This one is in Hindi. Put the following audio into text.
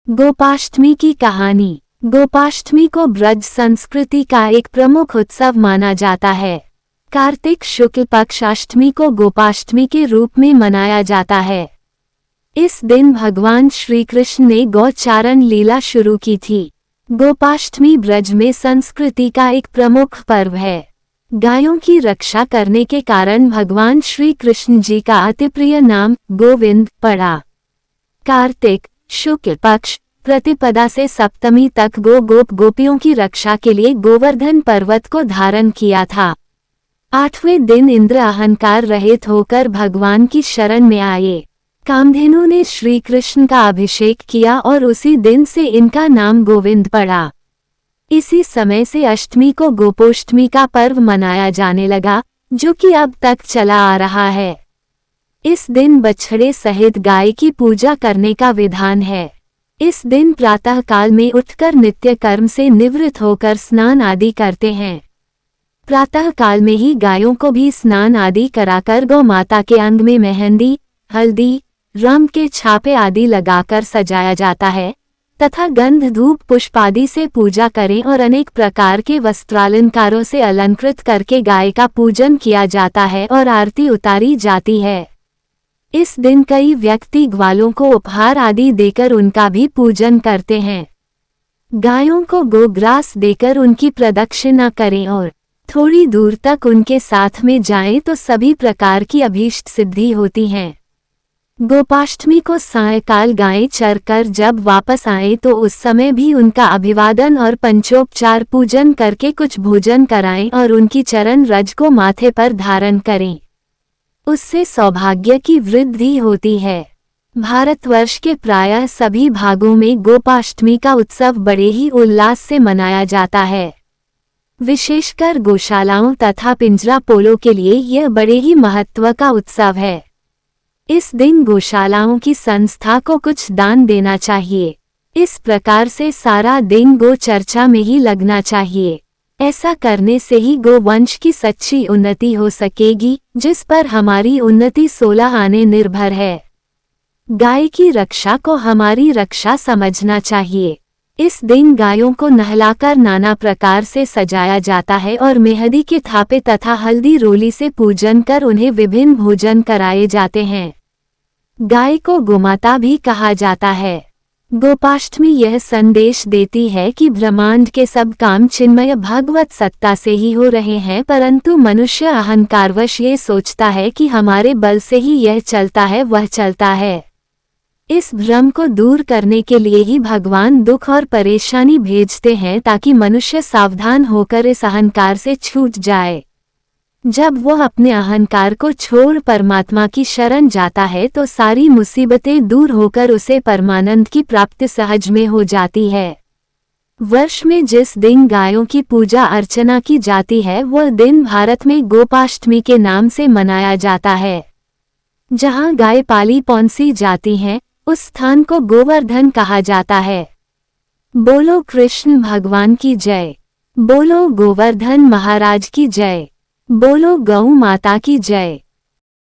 गोपाष्टमी की कहानी। गोपाष्टमी को ब्रज संस्कृति का एक प्रमुख उत्सव माना जाता है। कार्तिक शुक्ल पक्ष अष्टमी को गोपाष्टमी के रूप में मनाया जाता है। इस दिन भगवान श्री कृष्ण ने गौचारण लीला शुरू की थी। गोपाष्टमी ब्रज में संस्कृति का एक प्रमुख पर्व है। गायों की रक्षा करने के कारण भगवान श्री कृष्ण जी का अतिप्रिय नाम गोविंद पड़ा। कार्तिक शुक्ल पक्ष प्रतिपदा से सप्तमी तक गोप गोपियों की रक्षा के लिए गोवर्धन पर्वत को धारण किया था। 8वें दिन इंद्र अहंकार रहित होकर भगवान की शरण में आए। कामधेनु ने श्री कृष्ण का अभिषेक किया और उसी दिन से इनका नाम गोविंद पड़ा। इसी समय से अष्टमी को गोपोष्टमी का पर्व मनाया जाने लगा, जो कि अब तक चला आ रहा है। इस दिन बछड़े सहित गाय की पूजा करने का विधान है। इस दिन प्रातः काल में उठकर नित्य कर्म से निवृत्त होकर स्नान आदि करते हैं। प्रातः काल में ही गायों को भी स्नान आदि कराकर गौ माता के अंग में मेहंदी, हल्दी, रंग के छापे आदि लगाकर सजाया जाता है तथा गंध धूप पुष्प आदि से पूजा करें और अनेक प्रकार के वस्त्रालंकारों से अलंकृत करके गाय का पूजन किया जाता है और आरती उतारी जाती है। इस दिन कई व्यक्ति ग्वालों को उपहार आदि देकर उनका भी पूजन करते हैं। गायों को गोग्रास देकर उनकी प्रदक्षिणा करें और थोड़ी दूर तक उनके साथ में जाएं तो सभी प्रकार की अभीष्ट सिद्धि होती हैं। गोपाष्टमी को सायंकाल गायें चरकर जब वापस आएं तो उस समय भी उनका अभिवादन और पंचोपचार पूजन करके कुछ भोजन कराएं और उनकी चरण रज को माथे पर धारण करें। उससे सौभाग्य की वृद्धि होती है। भारतवर्ष के प्रायः सभी भागों में गोपाष्टमी का उत्सव बड़े ही उल्लास से मनाया जाता है। विशेषकर गौशालाओं तथा पिंजरा पोलों के लिए यह बड़े ही महत्व का उत्सव है। इस दिन गौशालाओं की संस्था को कुछ दान देना चाहिए। इस प्रकार से सारा दिन गो चर्चा में ही लगना चाहिए। ऐसा करने से ही गोवंश की सच्ची उन्नति हो सकेगी, जिस पर हमारी उन्नति 16 आने निर्भर है। गाय की रक्षा को हमारी रक्षा समझना चाहिए। इस दिन गायों को नहलाकर नाना प्रकार से सजाया जाता है और मेहंदी के थापे तथा हल्दी रोली से पूजन कर उन्हें विभिन्न भोजन कराए जाते हैं। गाय को गोमाता भी कहा जाता है। गोपाष्टमी यह संदेश देती है कि ब्रह्मांड के सब काम चिन्मय भगवत सत्ता से ही हो रहे हैं, परंतु मनुष्य अहंकारवश ये सोचता है कि हमारे बल से ही यह चलता है वह चलता है। इस भ्रम को दूर करने के लिए ही भगवान दुख और परेशानी भेजते हैं ताकि मनुष्य सावधान होकर इस अहंकार से छूट जाए। जब वह अपने अहंकार को छोड़ परमात्मा की शरण जाता है तो सारी मुसीबतें दूर होकर उसे परमानंद की प्राप्ति सहज में हो जाती है। वर्ष में जिस दिन गायों की पूजा अर्चना की जाती है वह दिन भारत में गोपाष्टमी के नाम से मनाया जाता है। जहां गाय पाली पौंसी जाती हैं, उस स्थान को गोवर्धन कहा जाता है। बोलो कृष्ण भगवान की जय। बोलो गोवर्धन महाराज की जय। बोलो गौ माता की जय।